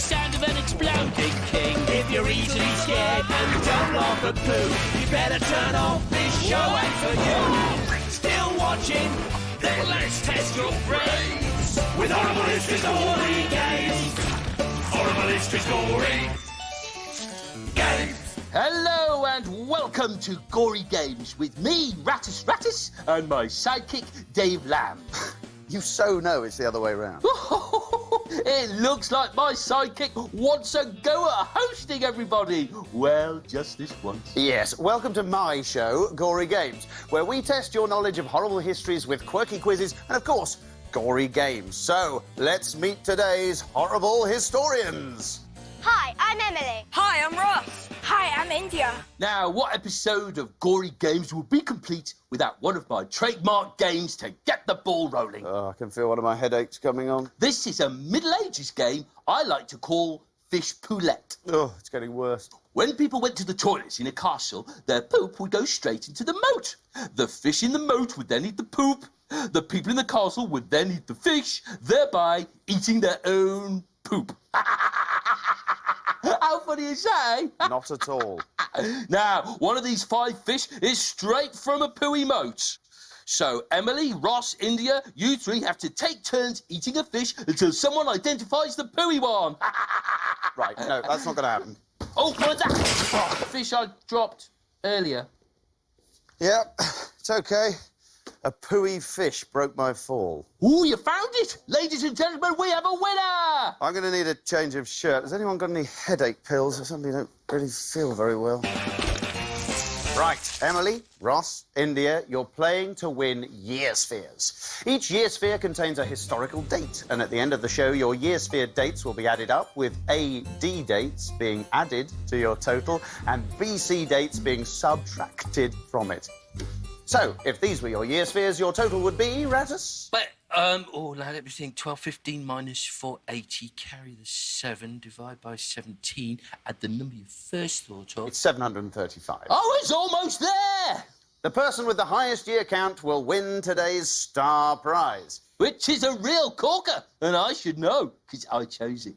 sound of an exploding king. If you're easily scared and don't laugh at poo, you better turn off this show ain't for you. Still watching? Then let's test your brains with Horrible History's Gory Games. Horrible History's Gory Games. Hello and welcome to Gory Games with me, Rattus, and my sidekick, Dave Lamb. You so know it's the other way round. It looks like my sidekick wants a go at hosting everybody. Well, just this once. Yes, welcome to my show, Gory Games, where we test your knowledge of horrible histories with quirky quizzes and, of course, gory games. So, let's meet today's horrible historians. Hi, I'm Emily. Hi, I'm Ross. Hi, I'm India. Now, what episode of Gory Games will be complete without one of my trademark games to get the ball rolling? Oh, I can feel one of my headaches coming on. This is a Middle Ages game I like to call Fish Poulette. Oh, it's getting worse. When people went to the toilets in a castle, their poop would go straight into the moat. The fish in the moat would then eat the poop. The people in the castle would then eat the fish, thereby eating their own poop. How funny is that, eh? Not at all. Now, one of these 5 fish is straight from a pooey moat. So, Emily, Ross, India, you 3 have to take turns eating a fish until someone identifies the pooey one. Right, no, that's not going to happen. Oh, what's that? Oh, the fish I dropped earlier. Yep, it's okay. A pooey fish broke my fall. Ooh, you found it! Ladies and gentlemen, we have a winner! I'm going to need a change of shirt. Has anyone got any headache pills? I suddenly don't really feel very well. Right, Emily, Ross, India, you're playing to win year spheres. Each year sphere contains a historical date, and at the end of the show, your year sphere dates will be added up, with AD dates being added to your total and BC dates being subtracted from it. So, if these were your year spheres, your total would be, Rattus? But, now let me think. 1215 minus 480, carry the 7, divide by 17, add the number you first thought of. It's 735. Oh, it's almost there! The person with the highest year count will win today's star prize. Which is a real corker, and I should know, because I chose it.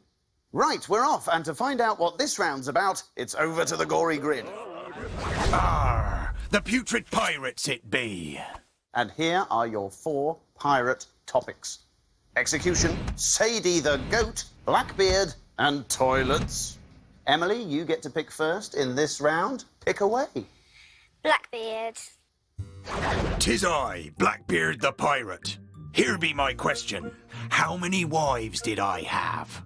Right, we're off, and to find out what this round's about, it's over to the gory grid. Arr, the putrid pirates it be. And here are your 4 pirate topics. Execution, Sadie the goat, Blackbeard, and toilets. Emily, you get to pick first in this round. Pick away. Blackbeard. 'Tis I, Blackbeard the pirate. Here be my question. How many wives did I have?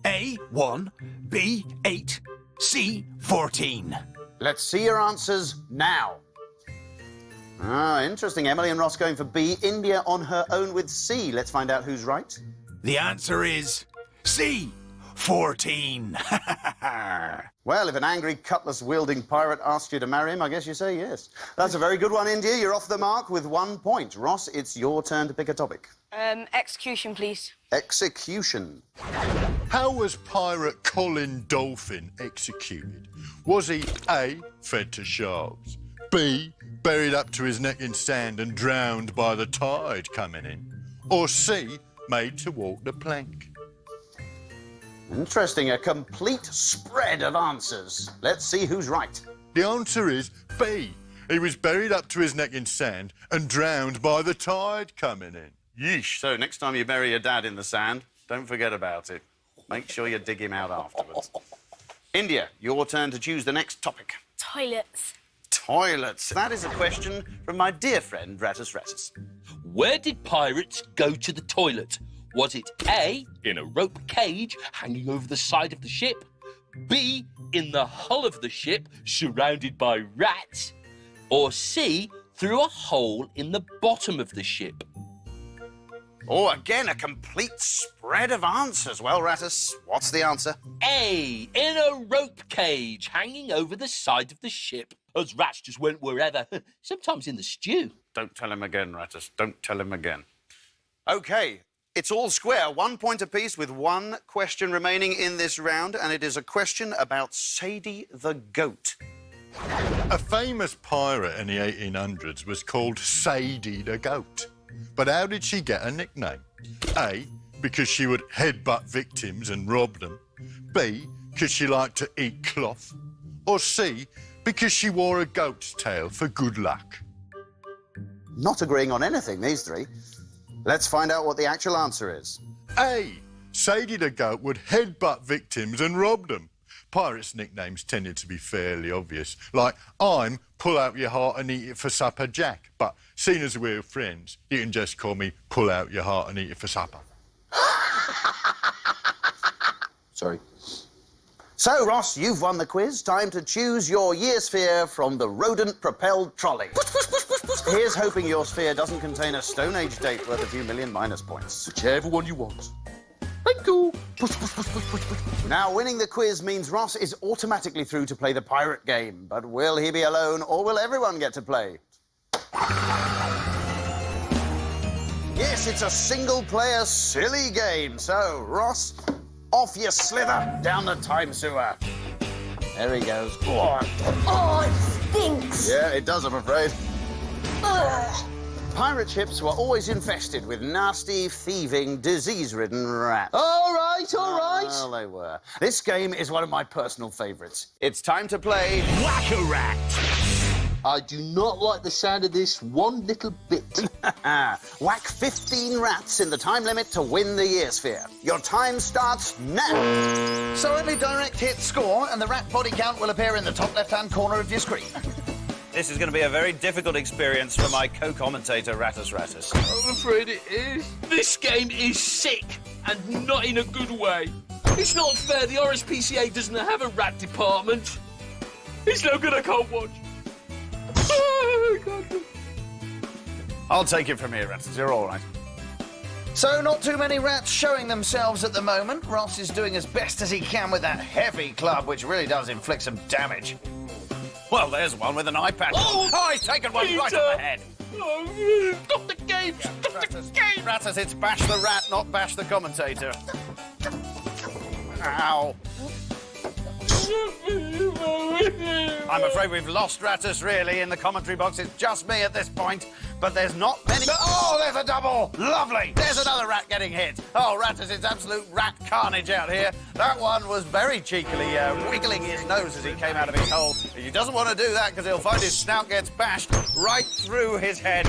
A, 1, B, 8, C, 14. Let's see your answers now. Ah, interesting. Emily and Ross going for B. India on her own with C. Let's find out who's right. The answer is C, 14. Well, if an angry cutlass-wielding pirate asked you to marry him, I guess you say yes. That's a very good one, India. You're off the mark with 1 point. Ross, it's your turn to pick a topic. Execution, please. Execution. How was pirate Colin Dolphin executed? Was he A, fed to sharks, B, buried up to his neck in sand and drowned by the tide coming in, or C, made to walk the plank? Interesting. A complete spread of answers. Let's see who's right. The answer is B. He was buried up to his neck in sand and drowned by the tide coming in. Yeesh. So next time you bury your dad in the sand, don't forget about it. Make sure you dig him out afterwards. India, your turn to choose the next topic. Toilets. Toilets. That is a question from my dear friend, Rattus. Where did pirates go to the toilet? Was it A, in a rope cage hanging over the side of the ship? B, in the hull of the ship, surrounded by rats? Or C, through a hole in the bottom of the ship? Oh, again, a complete spread of answers. Well, Rattus, what's the answer? A, in a rope cage hanging over the side of the ship. Us rats just went wherever, sometimes in the stew. Don't tell him again, Rattus. Don't tell him again. OK, it's all square. 1 point apiece with 1 question remaining in this round, and it is a question about Sadie the goat. A famous pirate in the 1800s was called Sadie the Goat. But how did she get a nickname? A, because she would headbutt victims and rob them. B, because she liked to eat cloth? Or C, because she wore a goat's tail for good luck? Not agreeing on anything, these three. Let's find out what the actual answer is. A, Sadie the goat would headbutt victims and rob them. Pirates' nicknames tended to be fairly obvious, like I'm Pull Out Your Heart and Eat It for Supper Jack, but seeing as we're friends, you can just call me Pull Out Your Heart and Eat It for Supper. Sorry. So, Ross, you've won the quiz. Time to choose your year sphere from the rodent-propelled trolley. Here's hoping your sphere doesn't contain a Stone Age date worth a few million minus points. Whichever one you want. Thank you. Now, winning the quiz means Ross is automatically through to play the pirate game. But will he be alone, or will everyone get to play? Yes, it's a single-player, silly game. So, Ross, off you slither down the time sewer. There he goes. Go on. Oh, it stinks. Yeah, it does, I'm afraid. Ugh. Pirate ships were always infested with nasty, thieving, disease-ridden rats. All right, all right. Well, they were. This game is one of my personal favourites. It's time to play Whack-a-rat. I do not like the sound of this one little bit. Whack 15 rats in the time limit to win the year sphere. Your time starts now. So only direct hits score, and the rat body count will appear in the top left-hand corner of your screen. This is going to be a very difficult experience for my co-commentator, Rattus Rattus. I'm afraid it is. This game is sick, and not in a good way. It's not fair. The RSPCA doesn't have a rat department. It's no good. I can't watch. I can't. I'll take it from here, Rattus. You're all right. So, not too many rats showing themselves at the moment. Ross is doing as best as he can with that heavy club, which really does inflict some damage. Well, there's one with an eye patch. Oh, he's taken one right Peter. on the head. Oh, stop the game. Stop the Rattus, game. Rattus, it's bash the rat, not bash the commentator. Ow. I'm afraid we've lost Rattus, really. In the commentary box, it's just me at this point. But there's not many... Oh, there's a double! Lovely! There's another rat getting hit. Oh, Rattus, it's absolute rat carnage out here. That one was very cheekily wiggling his nose as he came out of his hole. He doesn't want to do that because he'll find his snout gets bashed right through his head.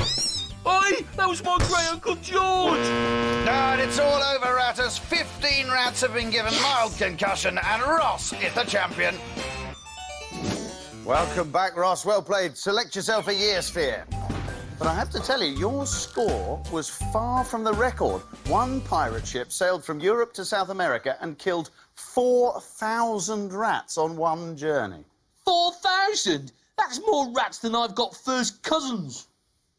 Oi, that was my great Uncle George. No, and it's all over, Rattus. 15 rats have been given mild concussion, and Ross is the champion. Welcome back, Ross. Well played. Select yourself a year sphere. But I have to tell you, your score was far from the record. One pirate ship sailed from Europe to South America and killed 4,000 rats on one journey. 4,000? That's more rats than I've got first cousins.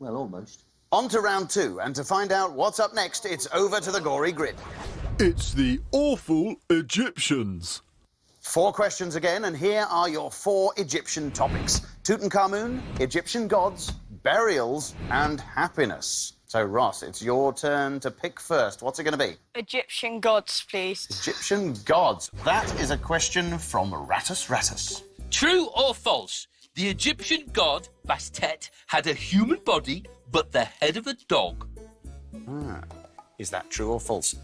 Well, almost. On to round two, and to find out what's up next, it's over to the Gory grid. It's the awful Egyptians. 4 questions again, and here are your 4 Egyptian topics. Tutankhamun, Egyptian gods, burials, and happiness. So, Ross, it's your turn to pick first. What's it going to be? Egyptian gods, please. Egyptian gods. That is a question from Rattus Rattus. True or false? The Egyptian god Bastet had a human body, but the head of a dog. Is that true or false?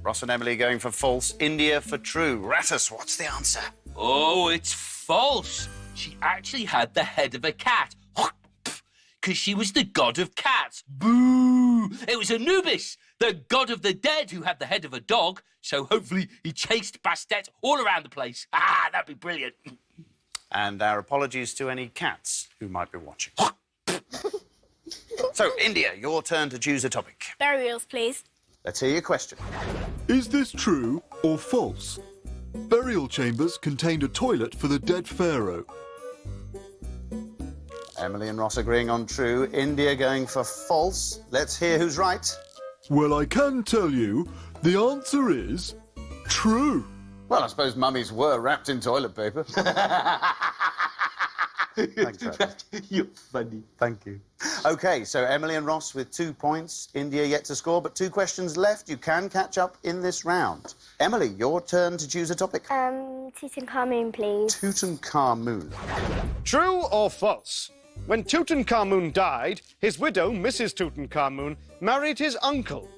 Ross and Emily going for false, India for true. Rattus, what's the answer? Oh, it's false. She actually had the head of a cat. Because she was the god of cats. Boo! It was Anubis, the god of the dead, who had the head of a dog. So hopefully he chased Bastet all around the place. Ah, that'd be brilliant. And our apologies to any cats who might be watching. So, India, your turn to choose a topic. Burials, please. Let's hear your question. Is this true or false? Burial chambers contained a toilet for the dead pharaoh. Emily and Ross agreeing on true. India going for false. Let's hear who's right. Well, I can tell you, the answer is true. Well, I suppose mummies were wrapped in toilet paper. Thanks, Rattus. You're funny. Thank you. OK, so Emily and Ross with 2 points. India yet to score, but 2 questions left. You can catch up in this round. Emily, your turn to choose a topic. Tutankhamun, please. Tutankhamun. True or false? When Tutankhamun died, his widow, Mrs. Tutankhamun, married his uncle.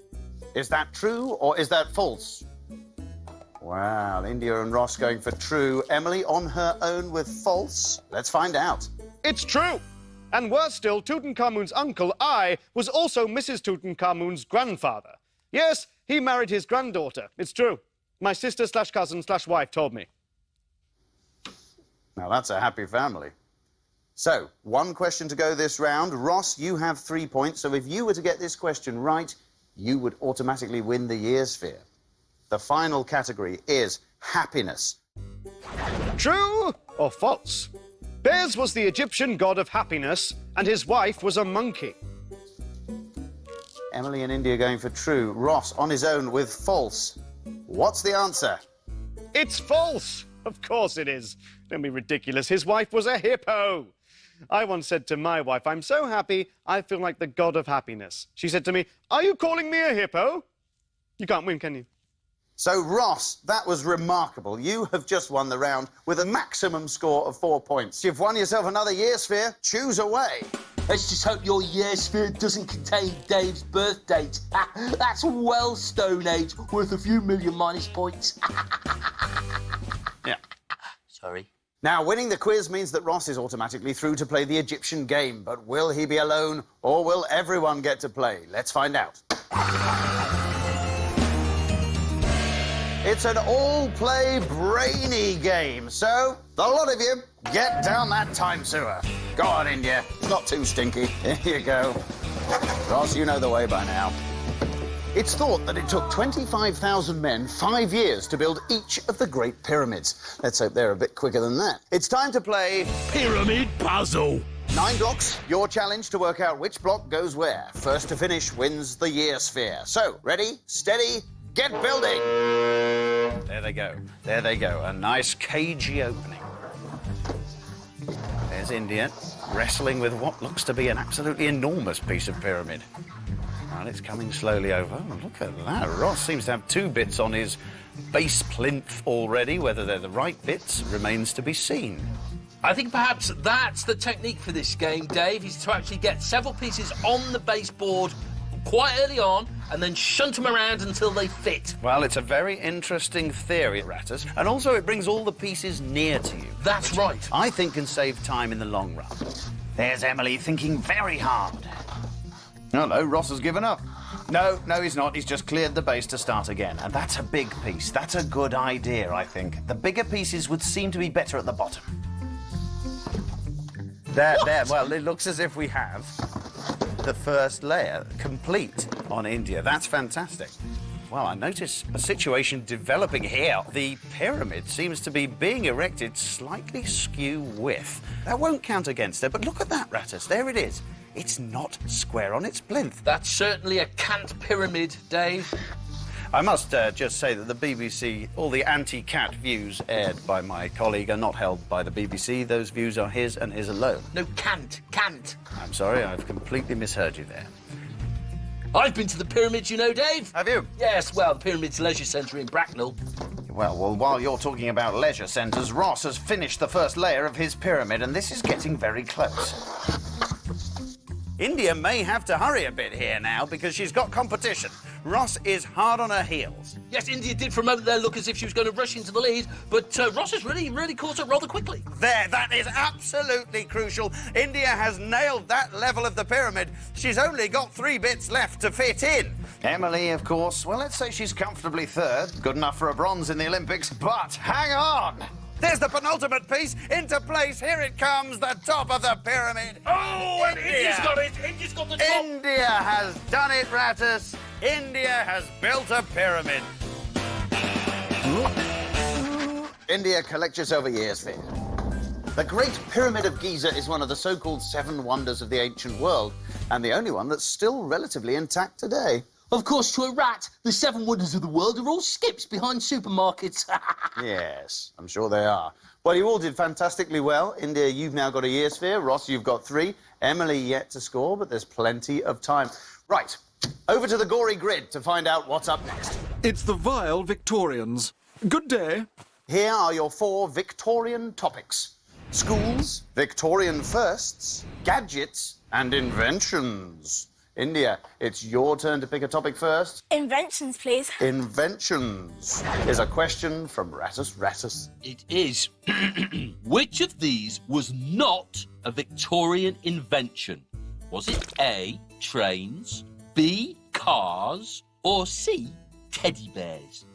Is that true or is that false? Wow, India and Ross going for true. Emily on her own with false. Let's find out. It's true. And worse still, Tutankhamun's uncle, I, was also Mrs. Tutankhamun's grandfather. Yes, he married his granddaughter. It's true. My sister/cousin/wife told me. Now, that's a happy family. So, one question to go this round. Ross, you have 3 points, so if you were to get this question right, you would automatically win the year sphere. The final category is happiness. True or false? Bez was the Egyptian god of happiness, and his wife was a monkey. Emily and India going for true. Ross on his own with false. What's the answer? It's false. Of course it is. Don't be ridiculous. His wife was a hippo. I once said to my wife, I'm so happy, I feel like the god of happiness. She said to me, are you calling me a hippo? You can't win, can you? So, Ross, that was remarkable. You have just won the round with a maximum score of 4 points. You've won yourself another year sphere. Choose away. Let's just hope your year sphere doesn't contain Dave's birth date. That's well Stone Age, worth a few million minus points. Yeah. Sorry. Now, winning the quiz means that Ross is automatically through to play the Egyptian game. But will he be alone, or will everyone get to play? Let's find out. It's an all-play brainy game, so the lot of you get down that time sewer. Go on, India. It's not too stinky. Here you go. Ross, you know the way by now. It's thought that it took 25,000 men 5 years to build each of the Great Pyramids. Let's hope they're a bit quicker than that. It's time to play Pyramid Puzzle. 9 blocks, your challenge to work out which block goes where. First to finish wins the year sphere. So, ready, steady, get building. There they go. There they go. A nice cagey opening. There's India wrestling with what looks to be an absolutely enormous piece of pyramid. Well, it's coming slowly over. Oh, look at that. Ross seems to have 2 bits on his base plinth already. Whether they're the right bits remains to be seen. I think perhaps that's the technique for this game, Dave, is to actually get several pieces on the baseboard quite early on and then shunt them around until they fit. Well, it's a very interesting theory, Rattus, and also it brings all the pieces near to you. That's right. I think can save time in the long run. There's Emily thinking very hard. Oh, no, Ross has given up. No, he's not. He's just cleared the base to start again. And that's a big piece. That's a good idea, I think. The bigger pieces would seem to be better at the bottom. There. Well, it looks as if we have the first layer complete on India. That's fantastic. Well, I notice a situation developing here. The pyramid seems to be being erected slightly skew with. That won't count against it, but look at that, Rattus. There it is. It's not square on its plinth. That's certainly a cant pyramid, Dave. I must just say that the BBC, all the anti-cat views aired by my colleague are not held by the BBC. Those views are his and his alone. No, cant. I'm sorry, I've completely misheard you there. I've been to the pyramids, you know, Dave. Have you? Yes, well, the Pyramids Leisure Centre in Bracknell. Well, while you're talking about leisure centres, Ross has finished the first layer of his pyramid, and this is getting very close. India may have to hurry a bit here now because she's got competition. Ross is hard on her heels. Yes, India did for a moment there look as if she was going to rush into the lead, but Ross has really caught up rather quickly. There, that is absolutely crucial. India has nailed that level of the pyramid. She's only got 3 bits left to fit in. Emily, of course, well, let's say she's comfortably third. Good enough for a bronze in the Olympics, but hang on! There's the penultimate piece into place. Here it comes, the top of the pyramid. Oh, and India's got it. India's got the top. India has done it, Rattus. India has built a pyramid. India, collect yourself a year sphere. The Great Pyramid of Giza is one of the so-called 7 wonders of the ancient world, and the only one that's still relatively intact today. Of course, to a rat, the 7 wonders of the world are all skips behind supermarkets. Yes, I'm sure they are. Well, you all did fantastically well. India, you've now got a year sphere. Ross, you've got 3. Emily yet to score, but there's plenty of time. Right, over to the Gory grid to find out what's up next. It's the vile Victorians. Good day. Here are your 4 Victorian topics. Schools, Victorian firsts, gadgets, and inventions. India, it's your turn to pick a topic first. Inventions, please. Inventions is a question from Rattus. It is. Which of these was not a Victorian invention? Was it A, trains, B, cars, or C, teddy bears?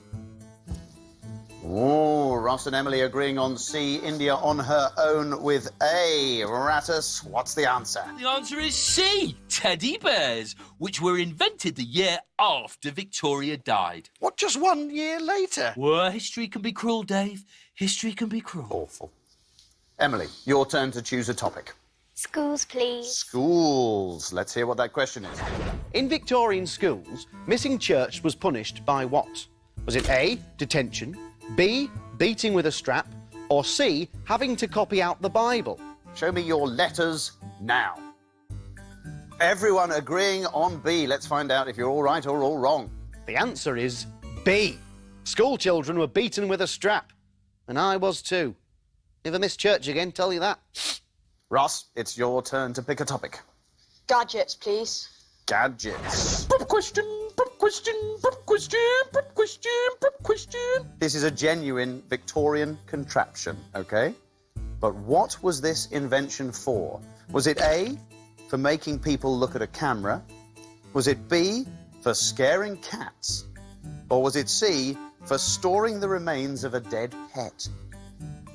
Oh, Ross and Emily agreeing on C, India on her own with A. Rattus, what's the answer? The answer is C, teddy bears, which were invented the year after Victoria died. What, just 1 year later? Well, history can be cruel, Dave. History can be cruel. Awful. Emily, your turn to choose a topic. Schools, please. Schools. Let's hear what that question is. In Victorian schools, missing church was punished by what? Was it A, detention, B, beating with a strap, or C, having to copy out the Bible? Show me your letters now. Everyone agreeing on B. Let's find out if you're all right or all wrong. The answer is B. School children were beaten with a strap. And I was too. Never miss church again, tell you that. Ross, it's your turn to pick a topic. Gadgets, please. Gadgets. Pop question, pop question, pop question, pop question, pop question. This is a genuine Victorian contraption, OK? But what was this invention for? Was it A, for making people look at a camera? Was it B, for scaring cats? Or was it C, for storing the remains of a dead pet?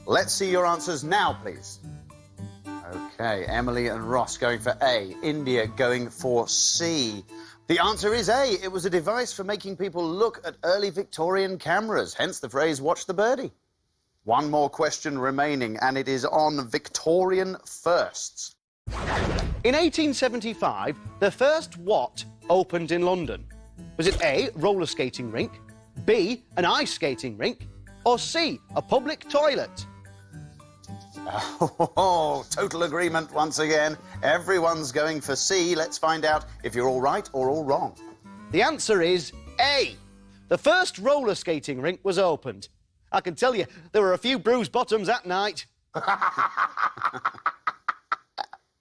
Let's see your answers now, please. OK, Emily and Ross going for A, India going for C. The answer is A. It was a device for making people look at early Victorian cameras, hence the phrase, watch the birdie. One more question remaining, and it is on Victorian firsts. In 1875, the first what opened in London? Was it A, roller skating rink, B, an ice skating rink, or C, a public toilet? Oh, total agreement once again. Everyone's going for C. Let's find out if you're all right or all wrong. The answer is A. The first roller skating rink was opened. I can tell you, there were a few bruised bottoms that night.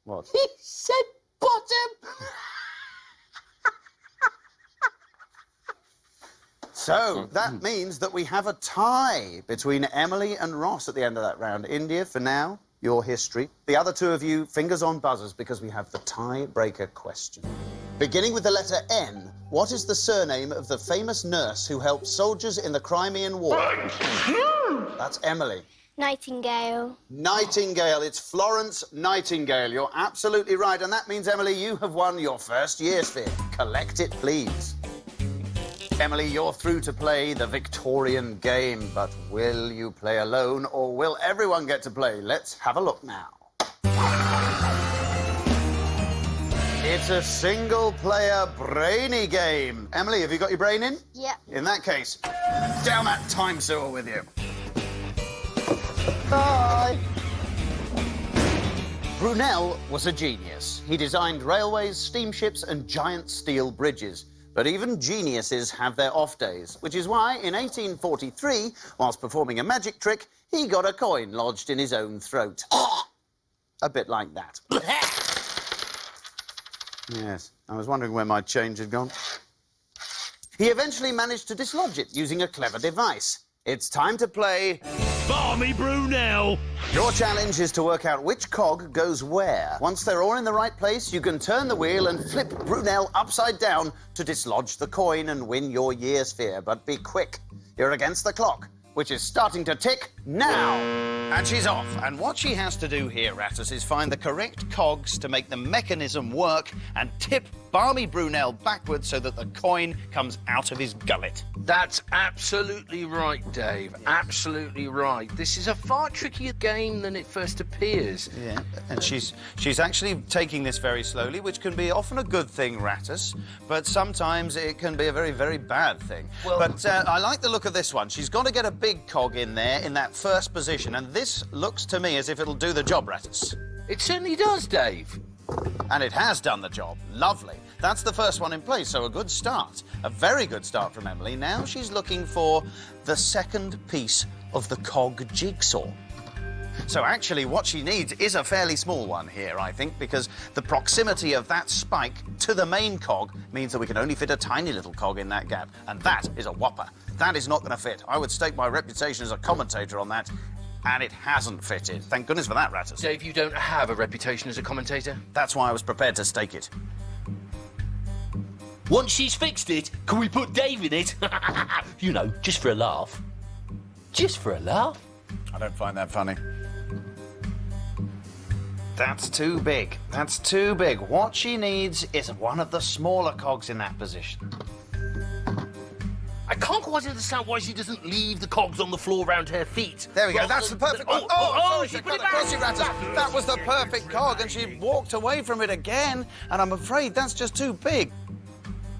What? He said bottom. So, that means that we have a tie between Emily and Ross at the end of that round. India, for now, your history. The other two of you, fingers on buzzers, because we have the tie-breaker question. Beginning with the letter N, what is the surname of the famous nurse who helped soldiers in the Crimean War? That's Emily. Nightingale. Nightingale. It's Florence Nightingale. You're absolutely right. And that means, Emily, you have won your first year's sphere. Collect it, please. Emily, you're through to play the Victorian game, but will you play alone or will everyone get to play? Let's have a look now. It's a single-player brainy game. Emily, have you got your brain in? Yep. In that case, down that time sewer with you. Bye. Brunel was a genius. He designed railways, steamships and giant steel bridges. But even geniuses have their off days, which is why, in 1843, whilst performing a magic trick, he got a coin lodged in his own throat. A bit like that. Yes, I was wondering where my change had gone. He eventually managed to dislodge it using a clever device. It's time to play... Barmy Brunel! Your challenge is to work out which cog goes where. Once they're all in the right place, you can turn the wheel and flip Brunel upside down to dislodge the coin and win your year's sphere. But be quick. You're against the clock, which is starting to tick now. And she's off. And what she has to do here, Rattus, is find the correct cogs to make the mechanism work and tip Barmy Brunel backwards so that the coin comes out of his gullet. That's absolutely right, Dave. Absolutely right. This is a far trickier game than it first appears. Yeah, and she's actually taking this very slowly, which can be often a good thing, Rattus, but sometimes it can be a very, very bad thing. Well, but I like the look of this one. She's got to get a big cog in there in that first position, and this looks to me as if it'll do the job, Rattus. It certainly does, Dave. And it has done the job. Lovely. That's the first one in place, so a good start. A very good start from Emily. Now she's looking for the second piece of the cog jigsaw. So actually what she needs is a fairly small one here, I think, because the proximity of that spike to the main cog means that we can only fit a tiny little cog in that gap, and that is a whopper. That is not going to fit. I would stake my reputation as a commentator on that, and it hasn't fitted. Thank goodness for that, Rattus. Dave, you don't have a reputation as a commentator. That's why I was prepared to stake it. Once she's fixed it, can we put Dave in it? You know, just for a laugh. Just for a laugh. I don't find that funny. That's too big. That's too big. What she needs is one of the smaller cogs in that position. I can't quite understand why she doesn't leave the cogs on the floor around her feet. There we go. Rather That's the than- perfect one. Sorry, she she put it cut across you, back. Rattus. That was the perfect cog, and she walked away from it again, and I'm afraid that's just too big.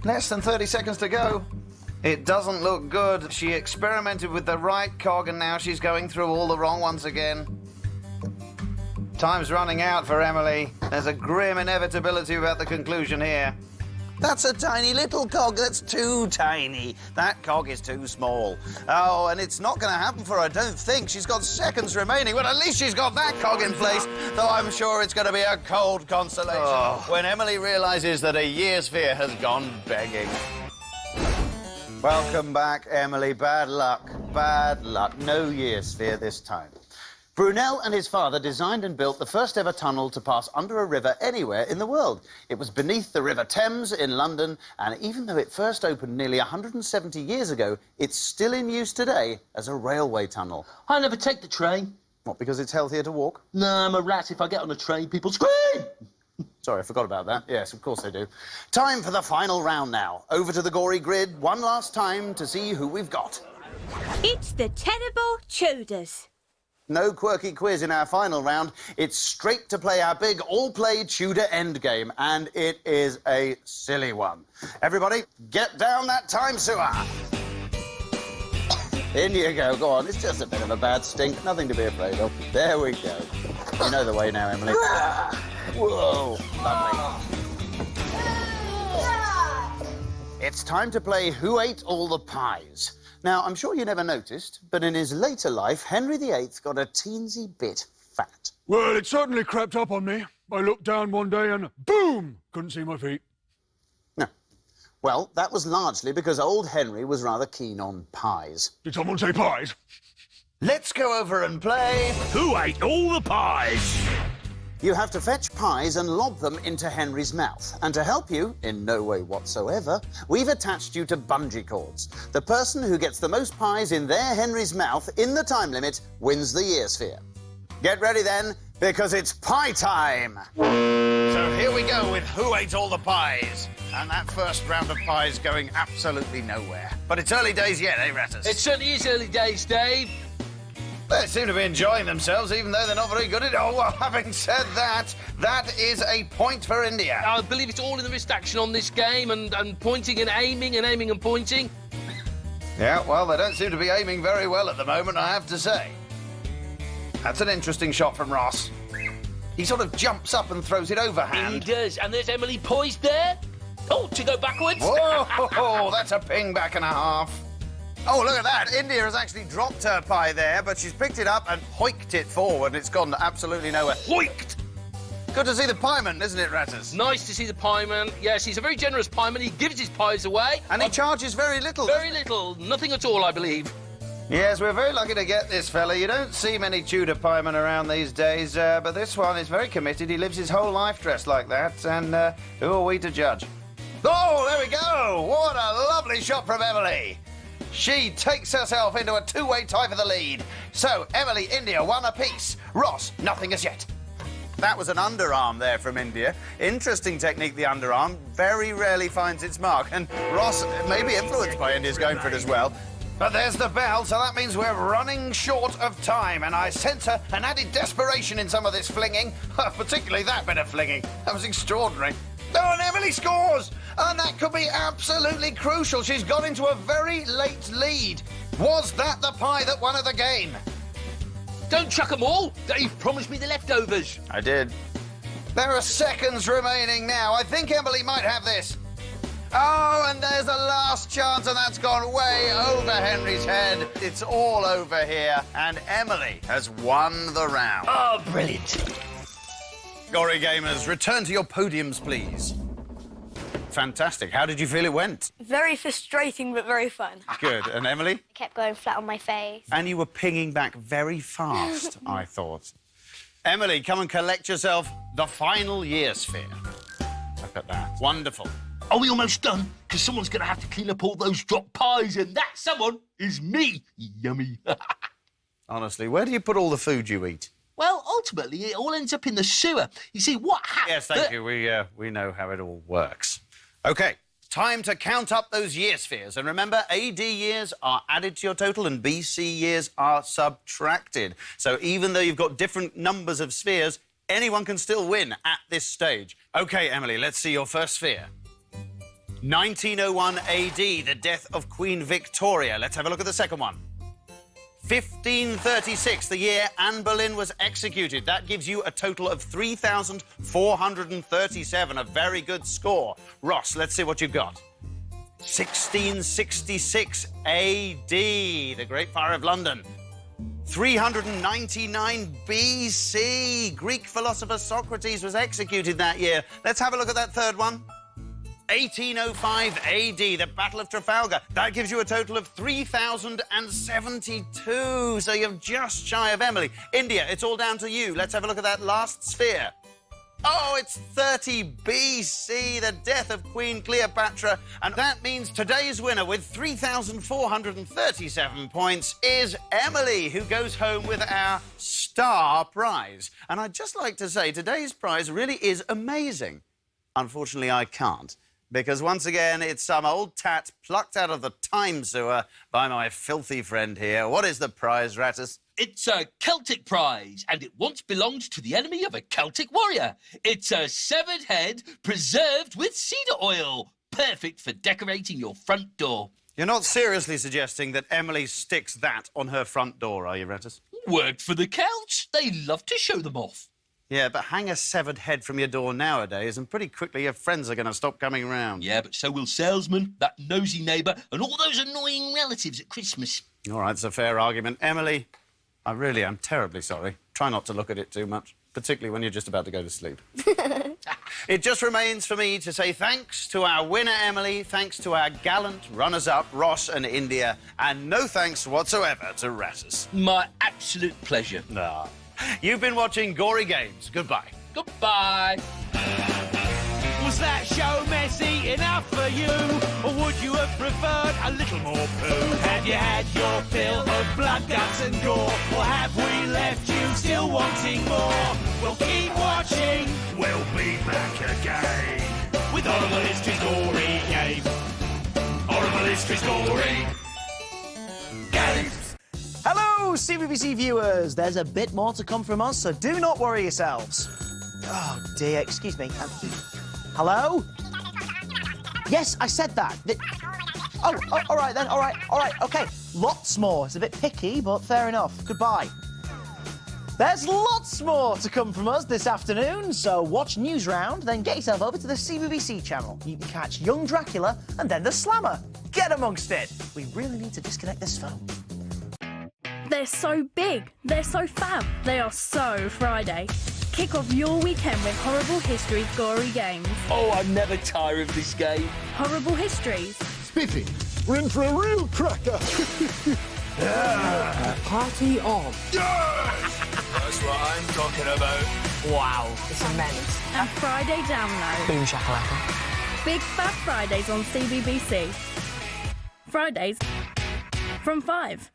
Less than 30 seconds to go. It doesn't look good. She experimented with the right cog, and now she's going through all the wrong ones again. Time's running out for Emily. There's a grim inevitability about the conclusion here. That's a tiny little cog. That's too tiny. That cog is too small. Oh, and it's not going to happen for her, I don't think. She's got seconds remaining. Well, at least she's got that cog in place, though I'm sure it's going to be a cold consolation when Emily realises that a year's fear has gone begging. Welcome back, Emily. Bad luck. Bad luck. No year's fear this time. Brunel and his father designed and built the first ever tunnel to pass under a river anywhere in the world. It was beneath the River Thames in London, and even though it first opened nearly 170 years ago, it's still in use today as a railway tunnel. I never take the train. What, because it's healthier to walk? No, I'm a rat. If I get on a train, people scream. Sorry, I forgot about that. Yes, of course they do. Time for the final round now. Over to the Gory grid one last time to see who we've got. It's the Terrible Tudors. No quirky quiz in our final round. It's straight to play our big all-play Tudor endgame, and it is a silly one. Everybody, get down that time sewer. In you go. Go on. It's just a bit of a bad stink. Nothing to be afraid of. There we go. You know the way now, Emily. Whoa. Lovely. It's time to play Who Ate All the Pies. Now, I'm sure you never noticed, but in his later life, Henry VIII got a teensy bit fat. Well, it certainly crept up on me. I looked down one day and boom! Couldn't see my feet. No. Well, that was largely because old Henry was rather keen on pies. Did someone say pies? Let's go over and play Who Ate All the Pies? You have to fetch pies and lob them into Henry's mouth. And to help you, in no way whatsoever, we've attached you to bungee cords. The person who gets the most pies in their Henry's mouth in the time limit wins the year sphere. Get ready then, because it's pie time! So here we go with Who Ate All the Pies? And that first round of pies going absolutely nowhere. But it's early days yet, eh, Rattus? It certainly is early days, Dave. They seem to be enjoying themselves, even though they're not very good at it. Oh, well, having said that, that is a point for India. I believe it's all in the wrist action on this game, and pointing and aiming and aiming and pointing. Yeah, well, they don't seem to be aiming very well at the moment, I have to say. That's an interesting shot from Ross. He sort of jumps up and throws it overhand. He does, and there's Emily poised there. Oh, to go backwards. Whoa, that's a ping back and a half. Oh, look at that. India has actually dropped her pie there, but she's picked it up and hoiked it forward. It's gone absolutely nowhere. Hoiked! Good to see the pieman, isn't it, Rattus? Nice to see the pieman. Yes, he's a very generous pieman. He gives his pies away. And he charges very little. Very little. Nothing at all, I believe. Yes, we're very lucky to get this fella. You don't see many Tudor piemen around these days, but this one is very committed. He lives his whole life dressed like that, and who are we to judge? Oh, there we go! What a lovely shot from Emily. She takes herself into a two-way tie for the lead. So, Emily, India, one apiece. Ross, nothing as yet. That was an underarm there from India. Interesting technique, the underarm. Very rarely finds its mark. And Ross may be influenced by India's going for it as well. But there's the bell, so that means we're running short of time. And I sense an added desperation in some of this flinging. Particularly that bit of flinging. That was extraordinary. Oh, and Emily scores! And that could be absolutely crucial. She's got into a very late lead. Was that the pie that won her the game? Don't chuck them all. Dave promised me the leftovers. I did. There are seconds remaining now. I think Emily might have this. Oh, and there's a last chance, and that's gone way over Henry's head. It's all over here, and Emily has won the round. Oh, brilliant. Gory gamers, return to your podiums, please. Fantastic. How did you feel it went? Very frustrating, but very fun. Good. And Emily? I kept going flat on my face. And you were pinging back very fast, I thought. Emily, come and collect yourself the final year sphere. Look at that. Wonderful. Are we almost done? Because someone's going to have to clean up all those dropped pies, and that someone is me. Yummy. Honestly, where do you put all the food you eat? Well, ultimately, it all ends up in the sewer. You see, what happens... Yes, thank you. We know how it all works. OK, time to count up those year spheres. And remember, AD years are added to your total and BC years are subtracted. So even though you've got different numbers of spheres, anyone can still win at this stage. OK, Emily, let's see your first sphere. 1901 AD, the death of Queen Victoria. Let's have a look at the second one. 1536, the year Anne Boleyn was executed. That gives you a total of 3,437, a very good score. Ross, let's see what you've got. 1666 AD, the Great Fire of London. 399 BC, Greek philosopher Socrates was executed that year. Let's have a look at that third one. 1805 AD, the Battle of Trafalgar. That gives you a total of 3,072, so you're just shy of Emily. India, it's all down to you. Let's have a look at that last sphere. Oh, it's 30 BC, the death of Queen Cleopatra. And that means today's winner with 3,437 points is Emily, who goes home with our star prize. And I'd just like to say today's prize really is amazing. Unfortunately, I can't. Because once again, it's some old tat plucked out of the time sewer by my filthy friend here. What is the prize, Rattus? It's a Celtic prize, and it once belonged to the enemy of a Celtic warrior. It's a severed head preserved with cedar oil. Perfect for decorating your front door. You're not seriously suggesting that Emily sticks that on her front door, are you, Rattus? Worked for the Celts. They love to show them off. Yeah, but hang a severed head from your door nowadays and pretty quickly your friends are going to stop coming round. Yeah, but so will salesmen, that nosy neighbour, and all those annoying relatives at Christmas. All right, it's a fair argument. Emily, I really am terribly sorry. Try not to look at it too much, particularly when you're just about to go to sleep. It just remains for me to say thanks to our winner, Emily, thanks to our gallant runners-up, Ross and India, and no thanks whatsoever to Rattus. My absolute pleasure. Nah. You've been watching Gory Games. Goodbye. Goodbye. Was that show messy enough for you? Or would you have preferred a little more poo? Have you had your fill of blood, guts and gore? Or have we left you still wanting more? Well, keep watching. We'll be back again with Horrible History's Gory Games. Horrible History's Gory Games. Hello, CBBC viewers. There's a bit more to come from us, so do not worry yourselves. Oh, dear. Excuse me. Hello? Yes, I said that. Oh, all right, then. All right, OK. Lots more. It's a bit picky, but fair enough. Goodbye. There's lots more to come from us this afternoon, so watch Newsround, then get yourself over to the CBBC channel. You can catch Young Dracula and then the Slammer. Get amongst it. We really need to disconnect this phone. They're so big, they're so fab, they are so Friday. Kick off your weekend with Horrible History's Gory Games. Oh, I never tire of this game. Horrible Histories. Spiffy, we're in for a real cracker. Party on. That's what I'm talking about. Wow, it's immense. And Friday Download. Boom shakalaka. Big Fab Fridays on CBBC. Fridays from 5.